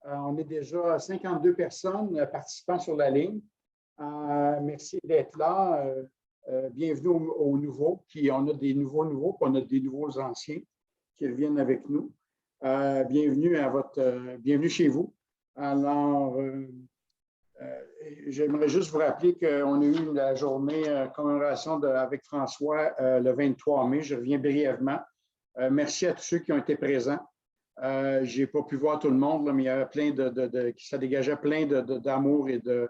On est déjà 52 personnes participant sur la ligne. Merci d'être là. Bienvenue aux nouveaux. On a des nouveaux, puis on a des nouveaux anciens qui reviennent avec nous. Bienvenue chez vous. Alors, j'aimerais juste vous rappeler qu'on a eu la journée commémoration avec François le 23 mai. Je reviens brièvement. Merci à tous ceux qui ont été présents. Je n'ai pas pu voir tout le monde, là, mais il y avait plein ça dégageait plein d'amour et de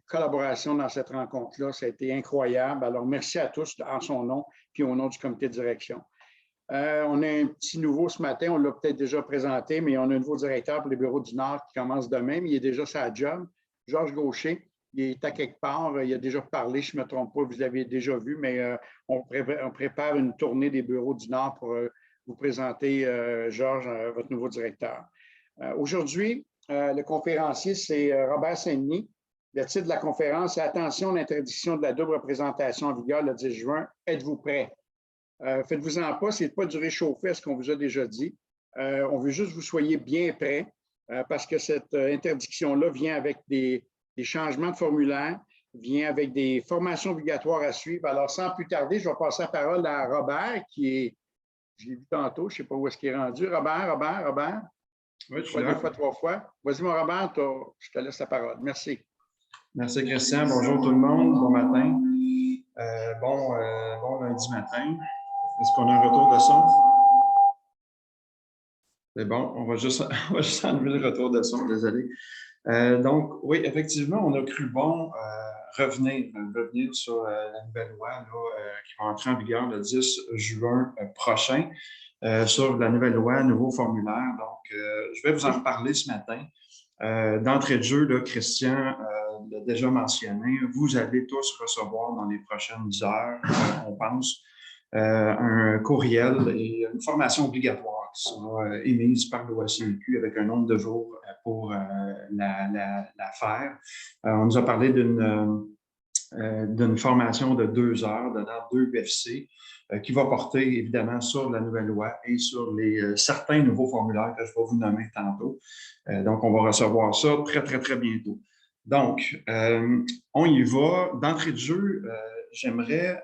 collaboration dans cette rencontre-là. Ça a été incroyable. Alors, merci à tous en son nom, puis au nom du comité de direction. On a un petit nouveau ce matin, on l'a peut-être déjà présenté, mais on a un nouveau directeur pour les bureaux du Nord qui commence demain, mais il est déjà sur la job. Georges Gaucher, il est à quelque part, il a déjà parlé, je ne me trompe pas, vous l'avez déjà vu, mais on prépare une tournée des bureaux du Nord pour vous présenter, Georges, votre nouveau directeur. Aujourd'hui, le conférencier, c'est Robert Saint-Denis. Le titre de la conférence, c'est « Attention, l'interdiction de la double représentation en vigueur le 10 juin. Êtes-vous prêts? » Faites-vous-en pas, ce n'est pas du réchauffé à ce qu'on vous a déjà dit. On veut juste que vous soyez bien prêts parce que cette interdiction-là vient avec des changements de formulaire, vient avec des formations obligatoires à suivre. Alors, sans plus tarder, je vais passer la parole à Robert, qui est, je l'ai vu tantôt, je ne sais pas où est-ce qu'il est rendu. Robert. Oui, je suis là. 2 fois, 3 fois. Vas-y, mon Robert, je te laisse la parole. Merci. Merci, Christian. Bonjour tout le monde. Bon matin. Bon lundi matin. Est-ce qu'on a un retour de son? C'est bon, on va juste enlever le retour de son, désolé. Donc, oui, effectivement, on a cru bon revenir sur la nouvelle loi là, qui va entrer en vigueur le 10 juin prochain sur la nouvelle loi, nouveau formulaire. Donc, je vais vous en reparler ce matin. D'entrée de jeu, là, Christian l'a déjà mentionné, vous allez tous recevoir dans les prochaines heures, on pense, un courriel et une formation obligatoire qui sera émise par l'OACQ avec un nombre de jours pour la faire. On nous a parlé d'une formation de 2 heures, donnant 2 UFC, qui va porter évidemment sur la nouvelle loi et sur certains nouveaux formulaires que je vais vous nommer tantôt. Donc, on va recevoir ça très, très, très bientôt. Donc, on y va. D'entrée de jeu, j'aimerais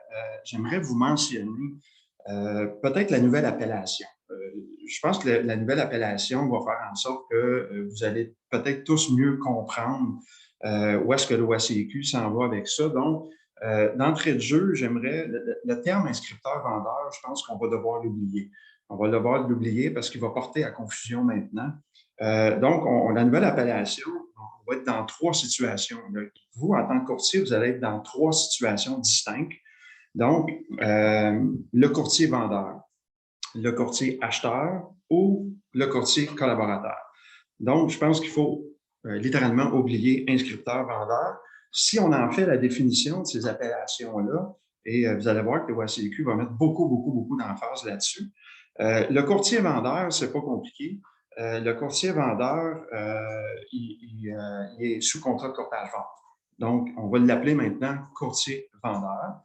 vous mentionner peut-être la nouvelle appellation. Je pense que la nouvelle appellation va faire en sorte que vous allez peut-être tous mieux comprendre où est-ce que l'OACQ s'en va avec ça. Donc, d'entrée de jeu, j'aimerais, le terme inscripteur-vendeur, je pense qu'on va devoir l'oublier. On va devoir l'oublier parce qu'il va porter à confusion maintenant. Donc, la nouvelle appellation, on va être dans 3 situations. Vous, en tant que courtier, vous allez être dans 3 situations distinctes. Donc, le courtier vendeur, le courtier acheteur ou le courtier collaborateur. Donc, je pense qu'il faut littéralement oublier inscripteur-vendeur. Si on en fait la définition de ces appellations-là, et vous allez voir que le OACQ va mettre beaucoup d'emphase là-dessus. Le courtier-vendeur, c'est pas compliqué. Le courtier-vendeur, il est sous contrat de courtage-vente. Donc, on va l'appeler maintenant courtier-vendeur.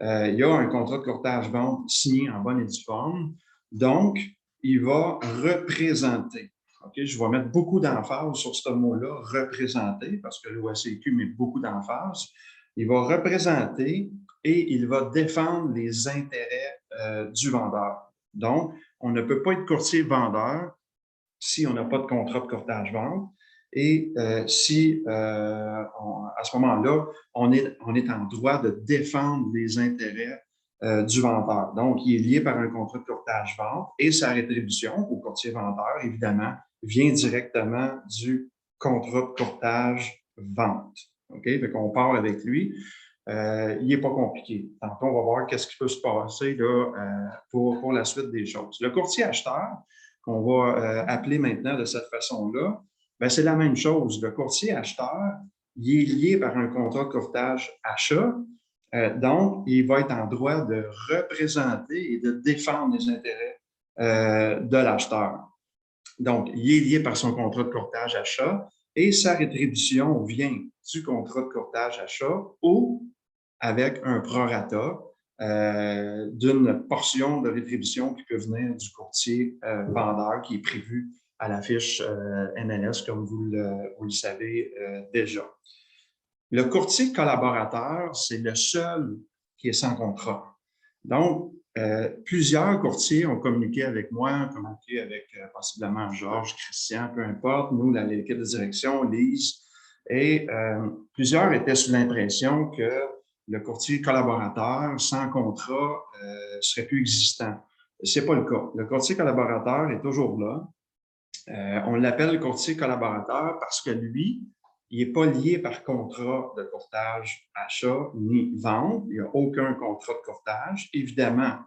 Il y a un contrat de courtage-vente signé en bonne et due forme. Donc, il va représenter. Okay? Je vais mettre beaucoup d'emphase sur ce mot-là, représenter, parce que l'OACQ met beaucoup d'emphase. Il va représenter et il va défendre les intérêts du vendeur. Donc, on ne peut pas être courtier-vendeur si on n'a pas de contrat de courtage-vente et si, à ce moment-là, on est en droit de défendre les intérêts du vendeur. Donc, il est lié par un contrat de courtage-vente et sa rétribution au courtier-vendeur, évidemment, vient directement du contrat de courtage-vente. OK? Fait qu'on part avec lui. Il n'est pas compliqué. Tantôt, on va voir qu'est-ce qui peut se passer là, pour la suite des choses. Le courtier-acheteur, qu'on va appeler maintenant de cette façon-là, c'est la même chose. Le courtier-acheteur, il est lié par un contrat de courtage-achat. Donc, il va être en droit de représenter et de défendre les intérêts de l'acheteur. Donc, il est lié par son contrat de courtage-achat et sa rétribution vient du contrat de courtage-achat ou avec un prorata d'une portion de rétribution qui peut venir du courtier vendeur qui est prévu à la fiche MLS, comme vous le savez déjà. Le courtier collaborateur, c'est le seul qui est sans contrat. Donc, plusieurs courtiers ont communiqué avec moi, ont communiqué avec possiblement Georges, Christian, peu importe, nous, l'équipe de direction, Lise, et plusieurs étaient sous l'impression que le courtier collaborateur sans contrat serait plus existant. Ce n'est pas le cas. Le courtier collaborateur est toujours là. On l'appelle courtier collaborateur parce que lui, il n'est pas lié par contrat de courtage achat ni vente. Il n'y a aucun contrat de courtage. Évidemment,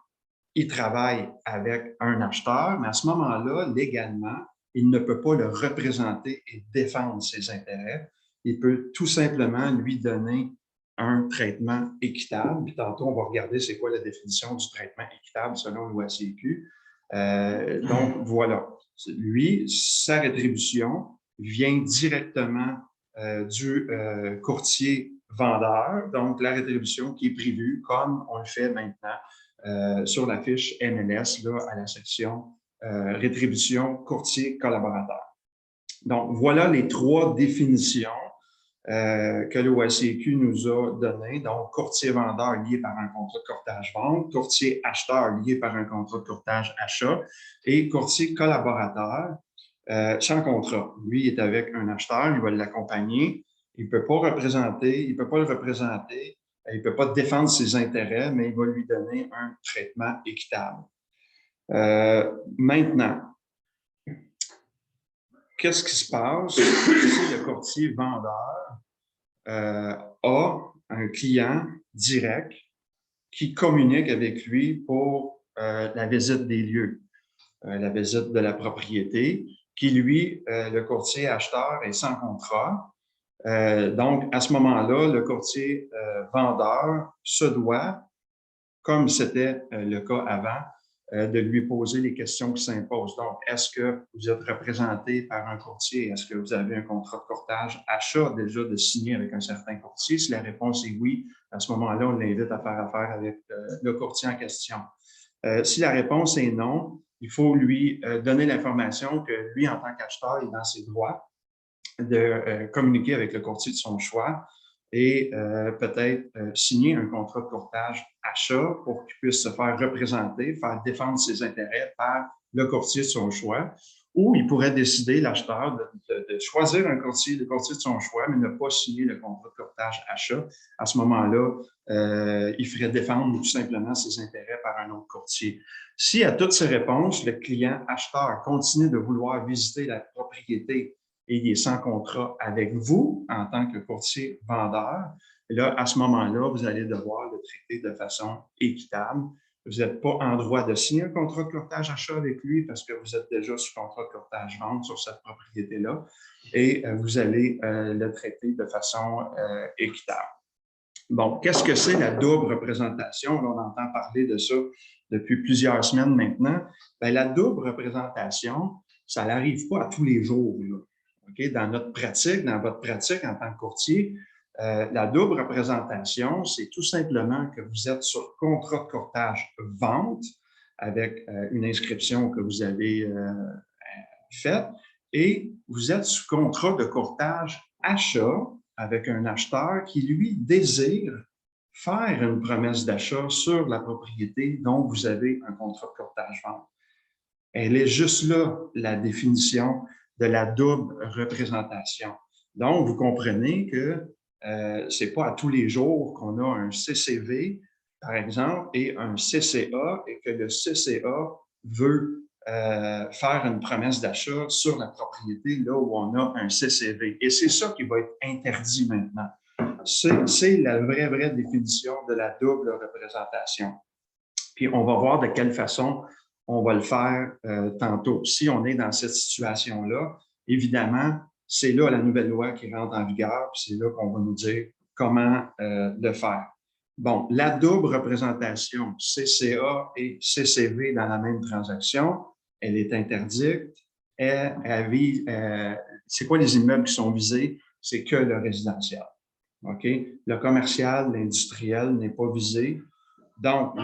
il travaille avec un acheteur, mais à ce moment-là, légalement, il ne peut pas le représenter et défendre ses intérêts. Il peut tout simplement lui donner un traitement équitable. Puis tantôt, on va regarder c'est quoi la définition du traitement équitable selon l'OACQ. Donc, voilà. Lui, sa rétribution vient directement du courtier vendeur, donc la rétribution qui est prévue comme on le fait maintenant sur la fiche MLS là, à la section rétribution courtier collaborateur. Donc, voilà les trois définitions que l'OACQ nous a données. Donc, courtier-vendeur lié par un contrat de courtage-vente, courtier-acheteur lié par un contrat de courtage-achat et courtier-collaborateur sans contrat. Lui, il est avec un acheteur, il va l'accompagner. Il ne peut pas représenter, il ne peut pas le représenter, il ne peut pas défendre ses intérêts, mais il va lui donner un traitement équitable. Maintenant, qu'est-ce qui se passe si le courtier vendeur a un client direct qui communique avec lui pour la visite des lieux, la visite de la propriété, qui lui, le courtier acheteur, est sans contrat. Donc, à ce moment-là, le courtier vendeur se doit, comme c'était le cas avant, de lui poser les questions qui s'imposent. Donc, est-ce que vous êtes représenté par un courtier? Est-ce que vous avez un contrat de courtage achat déjà de signer avec un certain courtier? Si la réponse est oui, à ce moment-là, on l'invite à faire affaire avec le courtier en question. Si la réponse est non, il faut lui donner l'information que lui, en tant qu'acheteur, est dans ses droits de communiquer avec le courtier de son choix et peut-être signer un contrat de courtage achat pour qu'il puisse se faire représenter, faire défendre ses intérêts par le courtier de son choix. Ou il pourrait décider, l'acheteur, de choisir le courtier de son choix, mais ne pas signer le contrat de courtage achat. À ce moment-là, il ferait défendre tout simplement ses intérêts par un autre courtier. Si à toutes ces réponses, le client acheteur continue de vouloir visiter la propriété et il est sans contrat avec vous en tant que courtier vendeur, et là, à ce moment-là, vous allez devoir le traiter de façon équitable. Vous n'êtes pas en droit de signer un contrat de courtage achat avec lui parce que vous êtes déjà sous contrat de courtage vente sur cette propriété-là et vous allez le traiter de façon équitable. Bon, qu'est-ce que c'est la double représentation? On entend parler de ça depuis plusieurs semaines maintenant. Bien, la double représentation, ça n'arrive pas à tous les jours, là. Okay? Dans notre pratique, dans votre pratique en tant que courtier, la double représentation, c'est tout simplement que vous êtes sur contrat de courtage vente avec une inscription que vous avez faite et vous êtes sous contrat de courtage achat avec un acheteur qui, lui, désire faire une promesse d'achat sur la propriété dont vous avez un contrat de courtage vente. Elle est juste là, la définition de la double représentation. Donc, vous comprenez que ce n'est pas à tous les jours qu'on a un CCV, par exemple, et un CCA, et que le CCA veut faire une promesse d'achat sur la propriété là où on a un CCV. Et c'est ça qui va être interdit maintenant. C'est la vraie définition de la double représentation. Puis, on va voir de quelle façon on va le faire tantôt. Si on est dans cette situation-là, évidemment, c'est là la nouvelle loi qui rentre en vigueur, puis c'est là qu'on va nous dire comment le faire. Bon, la double représentation CCA et CCV dans la même transaction, elle est interdite. C'est quoi les immeubles qui sont visés? C'est que le résidentiel. OK? Le commercial, l'industriel n'est pas visé. Donc,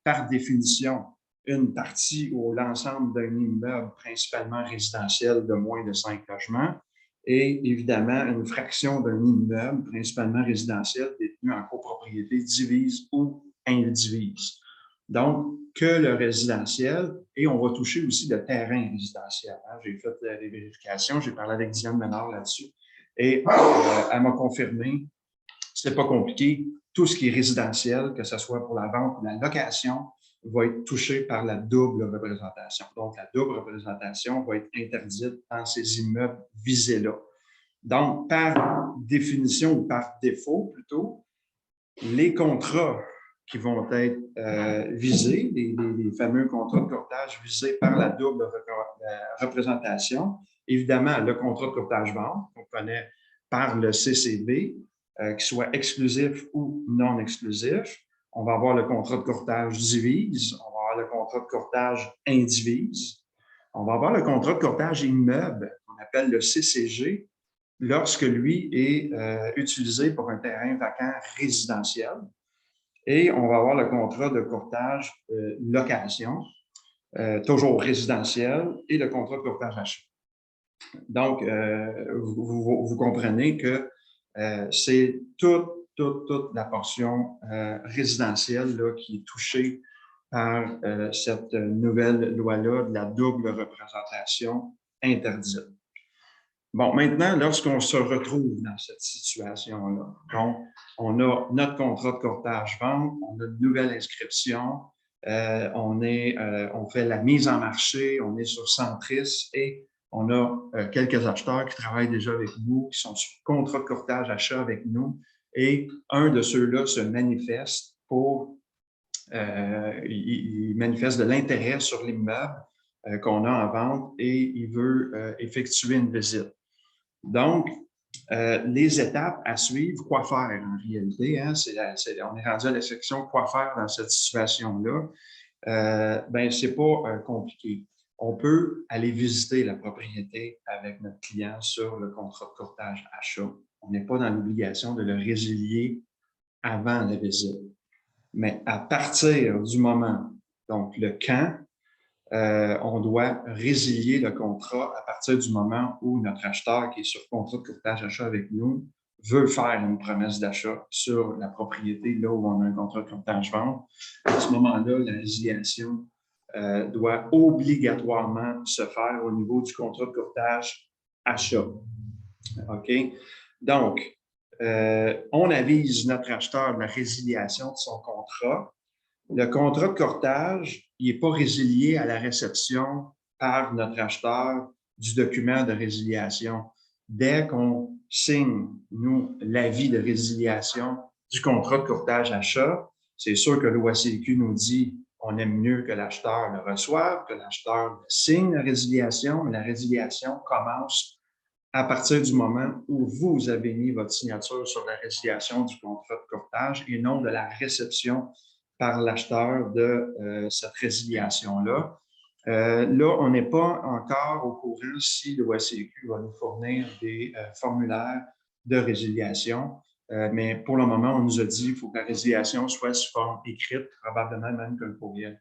par définition, une partie ou l'ensemble d'un immeuble principalement résidentiel de moins de 5 logements et évidemment une fraction d'un immeuble principalement résidentiel détenu en copropriété divise ou indivise. Donc, que le résidentiel, et on va toucher aussi le terrain résidentiel. Hein. J'ai fait des vérifications, j'ai parlé avec Diane Ménard là-dessus, et elle m'a confirmé, c'est pas compliqué, tout ce qui est résidentiel, que ce soit pour la vente ou la location, va être touché par la double représentation. Donc, la double représentation va être interdite dans ces immeubles visés-là. Donc, par définition ou par défaut plutôt, les contrats qui vont être visés, les fameux contrats de courtage visés par la double représentation, évidemment, le contrat de courtage-vente qu'on connaît par le CCB, qui soit exclusif ou non exclusif. On va avoir le contrat de courtage divise, on va avoir le contrat de courtage indivise, on va avoir le contrat de courtage immeuble, qu'on appelle le CCG, lorsque lui est utilisé pour un terrain vacant résidentiel. Et on va avoir le contrat de courtage location, toujours résidentiel, et le contrat de courtage achat. Donc, vous comprenez que c'est toute la portion résidentielle là, qui est touchée par cette nouvelle loi-là de la double représentation interdite. Bon, maintenant, lorsqu'on se retrouve dans cette situation-là, donc, on a notre contrat de courtage-vente, on a une nouvelle inscription, on fait la mise en marché, on est sur Centris et on a quelques acheteurs qui travaillent déjà avec nous, qui sont sur contrat de courtage-achat avec nous, et un de ceux-là se manifeste il manifeste de l'intérêt sur l'immeuble qu'on a en vente et il veut effectuer une visite. Donc, les étapes à suivre, quoi faire en réalité, hein, on est rendu à la section quoi faire dans cette situation-là, c'est pas compliqué. On peut aller visiter la propriété avec notre client sur le contrat de courtage achat. On n'est pas dans l'obligation de le résilier avant la visite. Mais à partir du moment, donc le quand, on doit résilier le contrat à partir du moment où notre acheteur qui est sur contrat de courtage achat avec nous veut faire une promesse d'achat sur la propriété là où on a un contrat de courtage-vente. À ce moment-là, la résiliation doit obligatoirement se faire au niveau du contrat de courtage achat. OK? Donc, on avise notre acheteur de la résiliation de son contrat. Le contrat de courtage, il n'est pas résilié à la réception par notre acheteur du document de résiliation. Dès qu'on signe, nous, l'avis de résiliation du contrat de courtage achat, c'est sûr que l'OACQ nous dit on aime mieux que l'acheteur le reçoive, que l'acheteur signe la résiliation, mais la résiliation commence à partir du moment où vous avez mis votre signature sur la résiliation du contrat de courtage et non de la réception par l'acheteur de cette résiliation-là. Là, on n'est pas encore au courant si le OACQ va nous fournir des formulaires de résiliation, mais pour le moment, on nous a dit qu'il faut que la résiliation soit sous forme écrite, probablement même que le courriel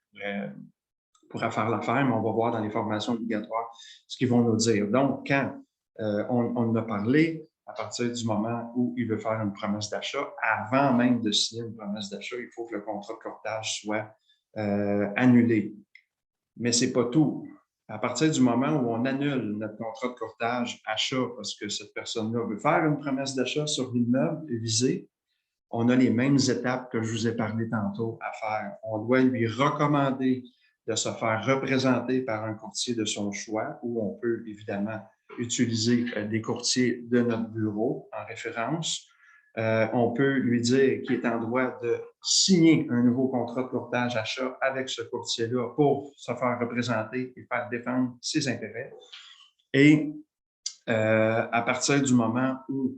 pourrait faire l'affaire, mais on va voir dans les formations obligatoires ce qu'ils vont nous dire. Donc, quand on en a parlé, à partir du moment où il veut faire une promesse d'achat, avant même de signer une promesse d'achat, il faut que le contrat de courtage soit annulé. Mais ce n'est pas tout. À partir du moment où on annule notre contrat de courtage achat parce que cette personne-là veut faire une promesse d'achat sur l'immeuble visé, on a les mêmes étapes que je vous ai parlé tantôt à faire. On doit lui recommander de se faire représenter par un courtier de son choix, ou on peut évidemment utiliser des courtiers de notre bureau en référence. On peut lui dire qu'il est en droit de signer un nouveau contrat de courtage achat avec ce courtier-là pour se faire représenter et faire défendre ses intérêts. Et à partir du moment où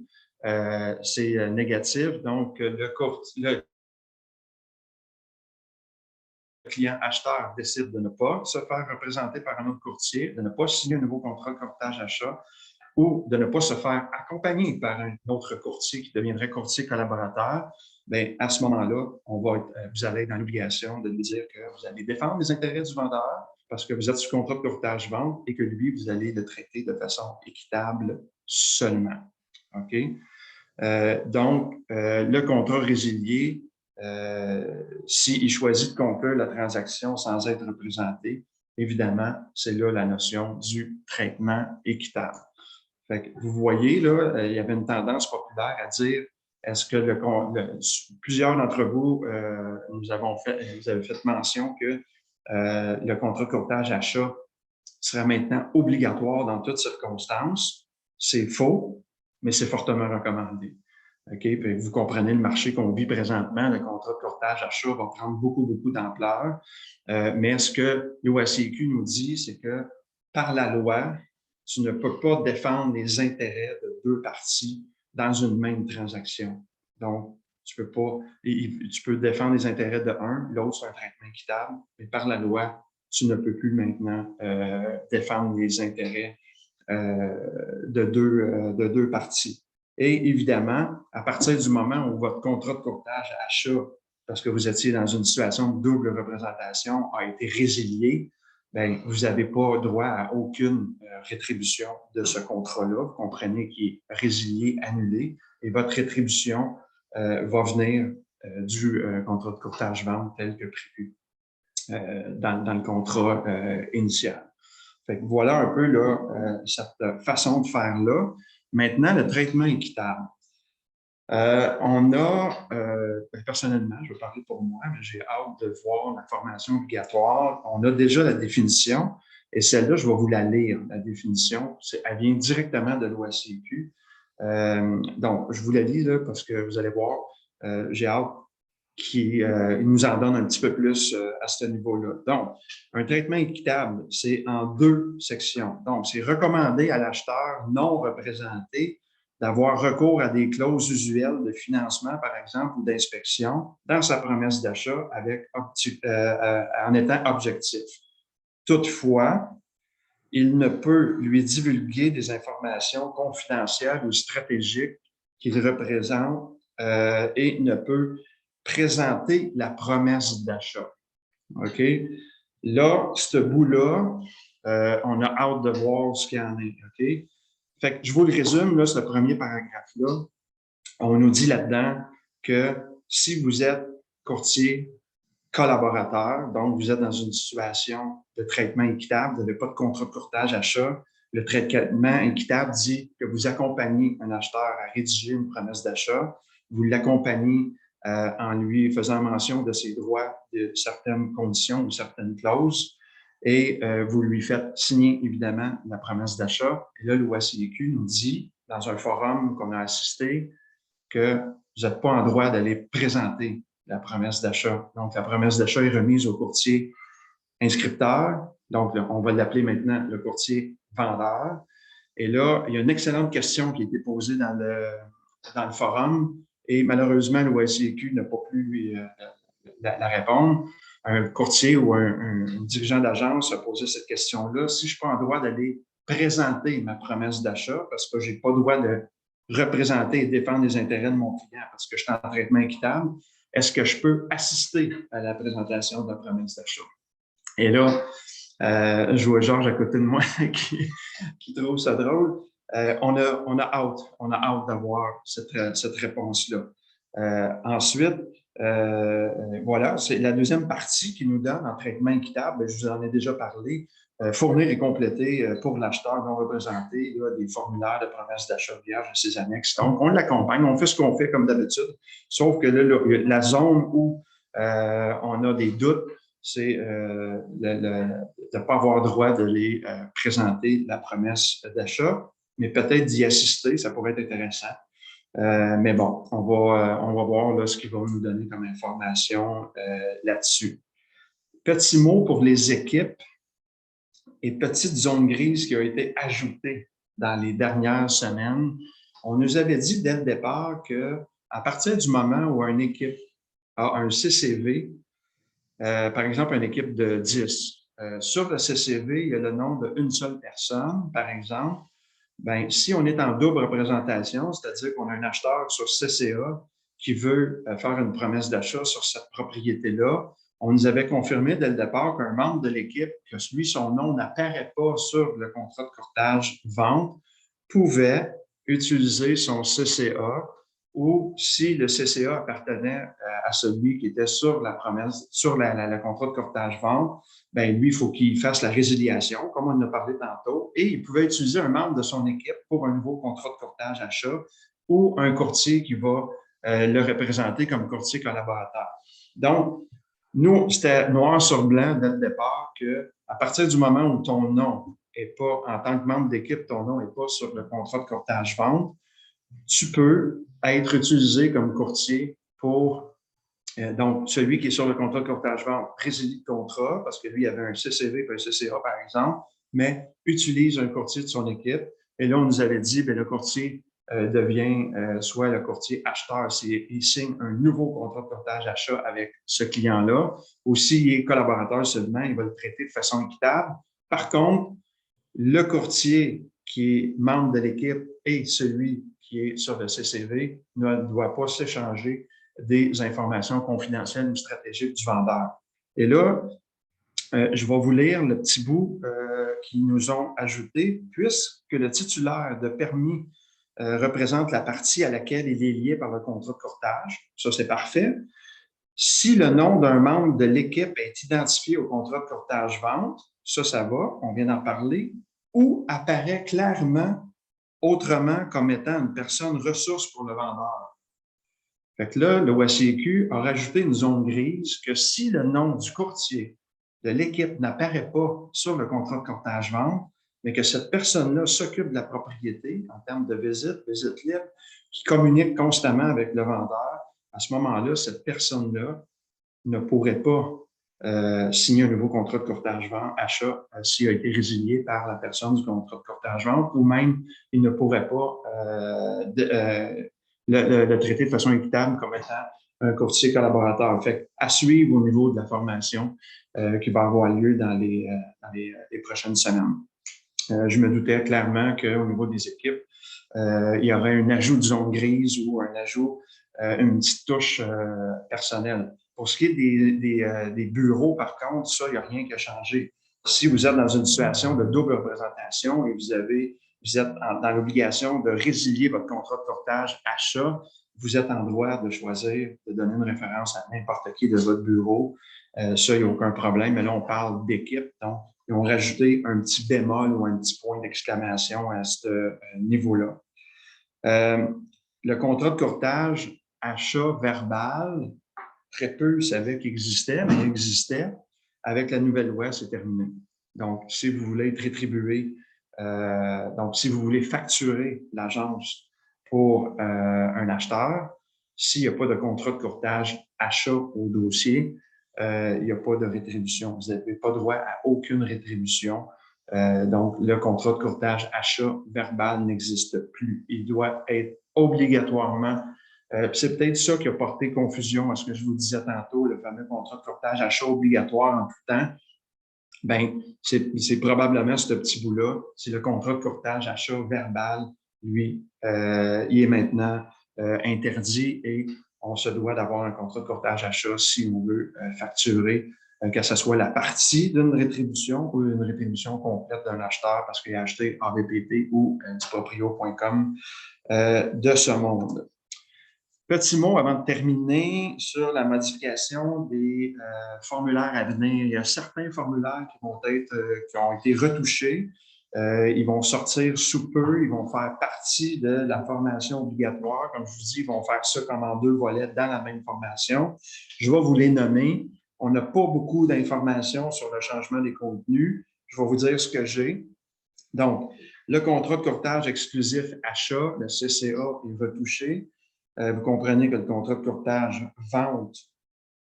c'est négatif, donc le client acheteur décide de ne pas se faire représenter par un autre courtier, de ne pas signer un nouveau contrat de courtage achat, ou de ne pas se faire accompagner par un autre courtier qui deviendrait courtier collaborateur, bien, à ce moment-là, vous allez être dans l'obligation de lui dire que vous allez défendre les intérêts du vendeur parce que vous êtes sous contrat de courtage-vente et que lui, vous allez le traiter de façon équitable seulement. OK? Donc, le contrat résilié, s'il choisit de conclure la transaction sans être représenté, évidemment, c'est là la notion du traitement équitable. Fait que vous voyez, là, il y avait une tendance populaire à dire est-ce que plusieurs d'entre vous, vous avez fait mention que le contrat de courtage-achat serait maintenant obligatoire dans toutes circonstances. C'est faux, mais c'est fortement recommandé. Okay? Puis vous comprenez le marché qu'on vit présentement, le contrat de courtage-achat va prendre beaucoup, beaucoup d'ampleur. Mais ce que l'OACQ nous dit, c'est que par la loi, tu ne peux pas défendre les intérêts de deux parties dans une même transaction. Donc, tu peux défendre les intérêts de un, l'autre c'est un traitement équitable, mais par la loi, tu ne peux plus maintenant défendre les intérêts de deux parties. Et évidemment, à partir du moment où votre contrat de courtage achat, parce que vous étiez dans une situation de double représentation, a été résilié, bien, vous n'avez pas droit à aucune rétribution de ce contrat-là. Vous comprenez qu'il est résilié, annulé, et votre rétribution va venir du contrat de courtage-vente tel que prévu dans le contrat initial. Fait que voilà un peu là, cette façon de faire là. Maintenant, le traitement équitable. Personnellement, je vais parler pour moi, mais j'ai hâte de voir la formation obligatoire. On a déjà la définition et celle-là, je vais vous la lire, la définition. Elle vient directement de l'OACQ. Donc, je vous la lis là parce que vous allez voir, j'ai hâte qu'il nous en donne un petit peu plus à ce niveau-là. Donc, un traitement équitable, c'est en deux sections. Donc, c'est recommandé à l'acheteur non représenté d'avoir recours à des clauses usuelles de financement, par exemple, ou d'inspection dans sa promesse d'achat en étant objectif. Toutefois, il ne peut lui divulguer des informations confidentielles ou stratégiques qu'il représente et ne peut présenter la promesse d'achat. OK? Là, ce bout-là, on a hâte de voir ce qu'il y en est. OK? Fait que je vous le résume, là, ce premier paragraphe-là. On nous dit là-dedans que si vous êtes courtier collaborateur, donc vous êtes dans une situation de traitement équitable, vous n'avez pas de contrat de courtage-achat, le traitement équitable dit que vous accompagnez un acheteur à rédiger une promesse d'achat, vous l'accompagnez en lui faisant mention de ses droits, de certaines conditions ou certaines clauses, et vous lui faites signer, évidemment, la promesse d'achat. Et là, l'OACQ nous dit, dans un forum qu'on a assisté, que vous n'êtes pas en droit d'aller présenter la promesse d'achat. Donc, la promesse d'achat est remise au courtier inscripteur. Donc, on va l'appeler maintenant le courtier vendeur. Et là, il y a une excellente question qui a été posée dans le forum et malheureusement, l'OACQ n'a pas pu la répondre. Un courtier ou un dirigeant d'agence a posé cette question-là. Si je ne suis pas en droit d'aller présenter ma promesse d'achat parce que je n'ai pas le droit de représenter et défendre les intérêts de mon client parce que je suis en traitement équitable, est-ce que je peux assister à la présentation de la promesse d'achat? Et là, je vois Georges à côté de moi qui trouve ça drôle. On a hâte d'avoir cette réponse-là. Ensuite, voilà, c'est la deuxième partie qui nous donne en traitement équitable. Je vous en ai déjà parlé. Fournir et compléter pour l'acheteur non représenté là, des formulaires de promesse d'achat vierge et ses annexes. Donc, on l'accompagne, on fait ce qu'on fait comme d'habitude, sauf que là, la zone où on a des doutes, c'est de ne pas avoir droit de les présenter la promesse d'achat, mais peut-être d'y assister, ça pourrait être intéressant. Mais bon, on va voir là, ce qu'ils vont nous donner comme information là-dessus. Petit mot pour les équipes et petite zone grise qui a été ajoutée dans les dernières semaines. On nous avait dit dès le départ qu'à partir du moment où une équipe a un CCV, par exemple une équipe de 10, sur le CCV, il y a le nom d'une seule personne, par exemple, bien, si on est en double représentation, c'est-à-dire qu'on a un acheteur sur CCA qui veut faire une promesse d'achat sur cette propriété-là, on nous avait confirmé dès le départ qu'un membre de l'équipe, que lui, son nom n'apparaît pas sur le contrat de courtage-vente, pouvait utiliser son CCA ou si le CCA appartenait à celui qui était sur la promesse, sur le contrat de courtage-vente, bien, lui, il faut qu'il fasse la résiliation, comme on en a parlé tantôt, et il pouvait utiliser un membre de son équipe pour un nouveau contrat de courtage-achat ou un courtier qui va le représenter comme courtier collaborateur. Donc, nous, c'était noir sur blanc dès le départ qu'à partir du moment où ton nom n'est pas, en tant que membre d'équipe, ton nom n'est pas sur le contrat de courtage-vente, tu peux être utilisé comme courtier pour, donc, celui qui est sur le contrat de courtage-vente résilie le contrat parce que lui avait un CCV et un CCA, par exemple, mais utilise un courtier de son équipe. Et là, on nous avait dit, bien, le courtier devient soit le courtier acheteur s'il signe un nouveau contrat de courtage-achat avec ce client-là, ou s'il est collaborateur seulement, il va le traiter de façon équitable. Par contre, le courtier qui est membre de l'équipe et celui qui est sur le CCV ne doit pas s'échanger des informations confidentielles ou stratégiques du vendeur. Et là, je vais vous lire le petit bout qu'ils nous ont ajouté, puisque le titulaire de permis représente la partie à laquelle il est lié par le contrat de courtage. Ça, c'est parfait. Si le nom d'un membre de l'équipe est identifié au contrat de courtage-vente, ça va, on vient d'en parler, ou apparaît clairement autrement comme étant une personne ressource pour le vendeur. Fait que là, le OACQ a rajouté une zone grise que si le nom du courtier de l'équipe n'apparaît pas sur le contrat de courtage-vente, mais que cette personne-là s'occupe de la propriété en termes de visite libre, qui communique constamment avec le vendeur, à ce moment-là, cette personne-là ne pourrait pas signer un nouveau contrat de courtage-vente achat s'il a été résilié par la personne du contrat de courtage-vente, ou même il ne pourrait pas le traiter de façon équitable comme étant un courtier collaborateur. Fait à suivre au niveau de la formation qui va avoir lieu dans les prochaines semaines. Je me doutais clairement qu'au niveau des équipes, il y aurait un ajout de zone grise ou un ajout, une petite touche personnelle. Pour ce qui est des bureaux, par contre, ça, il n'y a rien qui a changé. Si vous êtes dans une situation de double représentation et vous êtes dans l'obligation de résilier votre contrat de courtage achat, vous êtes en droit de choisir de donner une référence à n'importe qui de votre bureau. Ça, il n'y a aucun problème. Mais là, on parle d'équipe, donc ils ont rajouté un petit bémol ou un petit point d'exclamation à ce niveau-là. Le contrat de courtage achat verbal, très peu savaient qu'il existait, mais il existait. Avec la nouvelle loi, c'est terminé. Donc, si vous voulez être rétribué, donc si vous voulez facturer l'agence pour un acheteur, s'il n'y a pas de contrat de courtage achat au dossier, il n'y a pas de rétribution. Vous n'avez pas droit à aucune rétribution. Donc, le contrat de courtage achat verbal n'existe plus. Il doit être obligatoirement. C'est peut-être ça qui a porté confusion à ce que je vous disais tantôt, le fameux contrat de courtage achat obligatoire en tout temps. Bien, c'est probablement ce petit bout-là. C'est le contrat de courtage achat verbal, lui, il est maintenant interdit et on se doit d'avoir un contrat de courtage achat si on veut facturer, que ce soit la partie d'une rétribution ou une rétribution complète d'un acheteur parce qu'il a acheté AVPP ou du proprio.com de ce monde. Petit mot avant de terminer sur la modification des formulaires à venir. Il y a certains formulaires qui ont été retouchés. Ils vont sortir sous peu. Ils vont faire partie de la formation obligatoire. Comme je vous dis, ils vont faire ça comme en 2 volets dans la même formation. Je vais vous les nommer. On n'a pas beaucoup d'informations sur le changement des contenus. Je vais vous dire ce que j'ai. Donc, le contrat de courtage exclusif achat, le CCA, est retouché. Vous comprenez que le contrat de courtage vente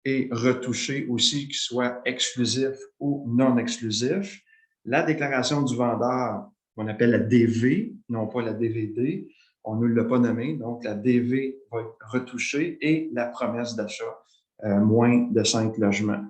est retouché aussi, qu'il soit exclusif ou non exclusif. La déclaration du vendeur, qu'on appelle la DV, non pas la DVD, on ne l'a pas nommé, donc la DV va être retouchée et la promesse d'achat, moins de 5 logements.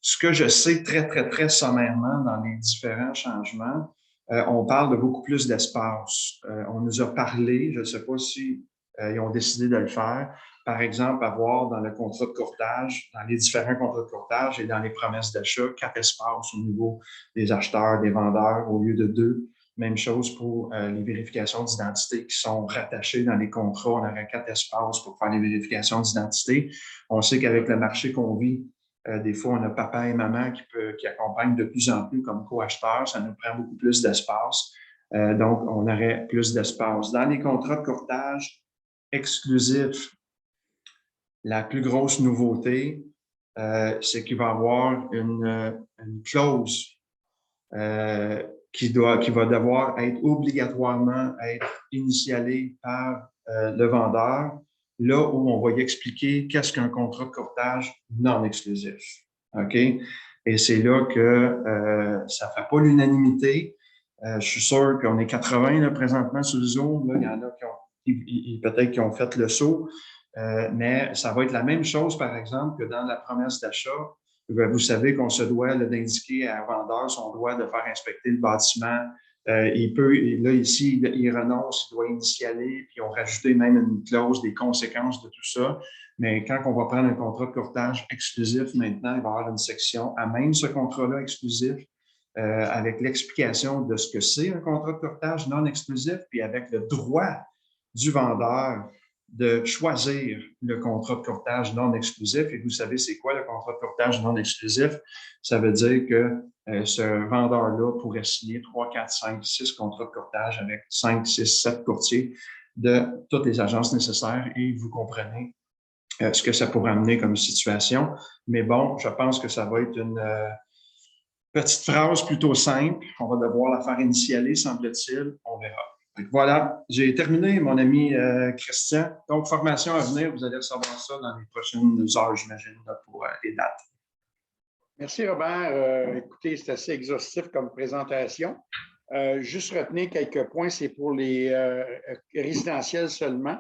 Ce que je sais très, très, très sommairement dans les différents changements, on parle de beaucoup plus d'espace. On nous a parlé, je ne sais pas si ils ont décidé de le faire, par exemple, avoir dans le contrat de courtage, dans les différents contrats de courtage et dans les promesses d'achat, 4 espaces au niveau des acheteurs, des vendeurs, au lieu de 2. Même chose pour les vérifications d'identité qui sont rattachées dans les contrats. On aurait 4 espaces pour faire les vérifications d'identité. On sait qu'avec le marché qu'on vit, des fois, on a papa et maman qui accompagnent de plus en plus comme co-acheteurs. Ça nous prend beaucoup plus d'espace. Donc, on aurait plus d'espace. Dans les contrats de courtage exclusifs, la plus grosse nouveauté, c'est qu'il va y avoir une clause qui va devoir être obligatoirement initialée par le vendeur, là où on va y expliquer qu'est-ce qu'un contrat de courtage non exclusif. OK? Et c'est là que ça ne fait pas l'unanimité. Je suis sûr qu'on est 80 là, présentement sur le Zoom. Là, il y en a peut-être qui ont fait le saut. Mais ça va être la même chose, par exemple, que dans la promesse d'achat. Vous savez qu'on se doit d'indiquer à un vendeur son droit de faire inspecter le bâtiment. Il peut, là, ici, il renonce, il doit initialer, puis on rajouté même une clause des conséquences de tout ça. Mais quand on va prendre un contrat de courtage exclusif, maintenant, il va y avoir une section à même ce contrat-là exclusif avec l'explication de ce que c'est un contrat de courtage non exclusif, puis avec le droit du vendeur de choisir le contrat de courtage non exclusif. Et vous savez, c'est quoi le contrat de courtage non exclusif? Ça veut dire que ce vendeur-là pourrait signer 3, 4, 5, 6 contrats de courtage avec 5, 6, 7 courtiers de toutes les agences nécessaires et vous comprenez ce que ça pourrait amener comme situation. Mais bon, je pense que ça va être une petite phrase plutôt simple. On va devoir la faire initialer, semble-t-il. On verra. Donc, voilà, j'ai terminé, mon ami Christian. Donc, formation à venir, vous allez recevoir ça dans les prochaines heures, j'imagine, pour les dates. Merci, Robert. Écoutez, c'est assez exhaustif comme présentation. Juste retenir quelques points, c'est pour les résidentiels seulement,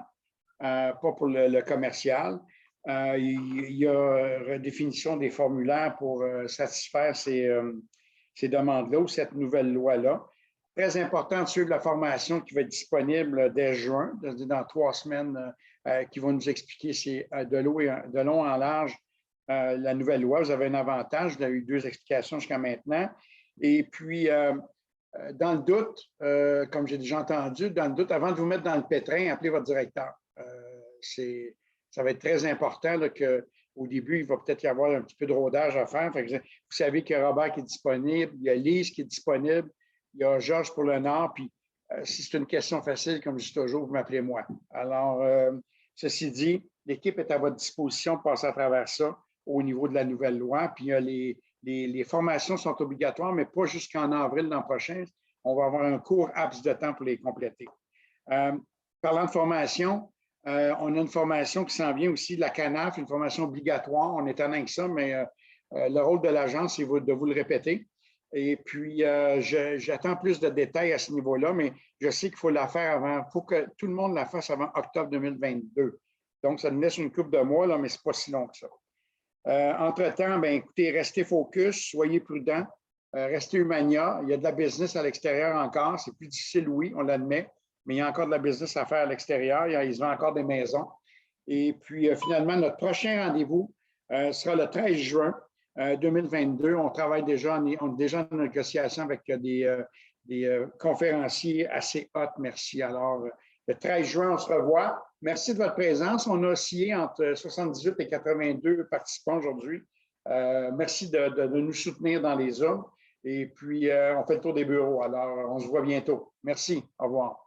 pas pour le commercial. Il y a redéfinition des formulaires pour satisfaire ces demandes-là ou cette nouvelle loi-là. Très important de suivre la formation qui va être disponible dès juin, dans 3 semaines, qui va nous expliquer de long en large la nouvelle loi. Vous avez un avantage, vous avez eu 2 explications jusqu'à maintenant. Et puis, dans le doute, comme j'ai déjà entendu, dans le doute, avant de vous mettre dans le pétrin, appelez votre directeur. Ça va être très important qu'au début, il va peut-être y avoir un petit peu de rodage à faire. Vous savez qu'il y a Robert qui est disponible, il y a Lise qui est disponible, il y a Georges pour le Nord, puis si c'est une question facile, comme je dis toujours, vous m'appelez moi. Alors, ceci dit, l'équipe est à votre disposition pour passer à travers ça au niveau de la nouvelle loi. Puis les formations sont obligatoires, mais pas jusqu'en avril l'an prochain. On va avoir un court laps de temps pour les compléter. Parlant de formation, on a une formation qui s'en vient aussi de la CANAF, une formation obligatoire. On est en avec ça, mais le rôle de l'agence, c'est de vous le répéter. Et puis, j'attends plus de détails à ce niveau-là, mais je sais qu'il faut la faire avant. Il faut que tout le monde la fasse avant octobre 2022. Donc, ça nous laisse une couple de mois, là, mais ce n'est pas si long que ça. Entre-temps, bien, écoutez, restez focus, soyez prudents, restez humania. Il y a de la business à l'extérieur encore. C'est plus difficile, oui, on l'admet, mais il y a encore de la business à faire à l'extérieur. Il se vend encore des maisons. Et puis, finalement, notre prochain rendez-vous sera le 13 juin 2022. On travaille déjà, on est déjà en négociation avec des conférenciers assez hauts. Merci. Alors, le 13 juin, on se revoit. Merci de votre présence. On a oscillé entre 78 et 82 participants aujourd'hui. Merci de nous soutenir dans les Zooms. Et puis, on fait le tour des bureaux. Alors, on se voit bientôt. Merci. Au revoir.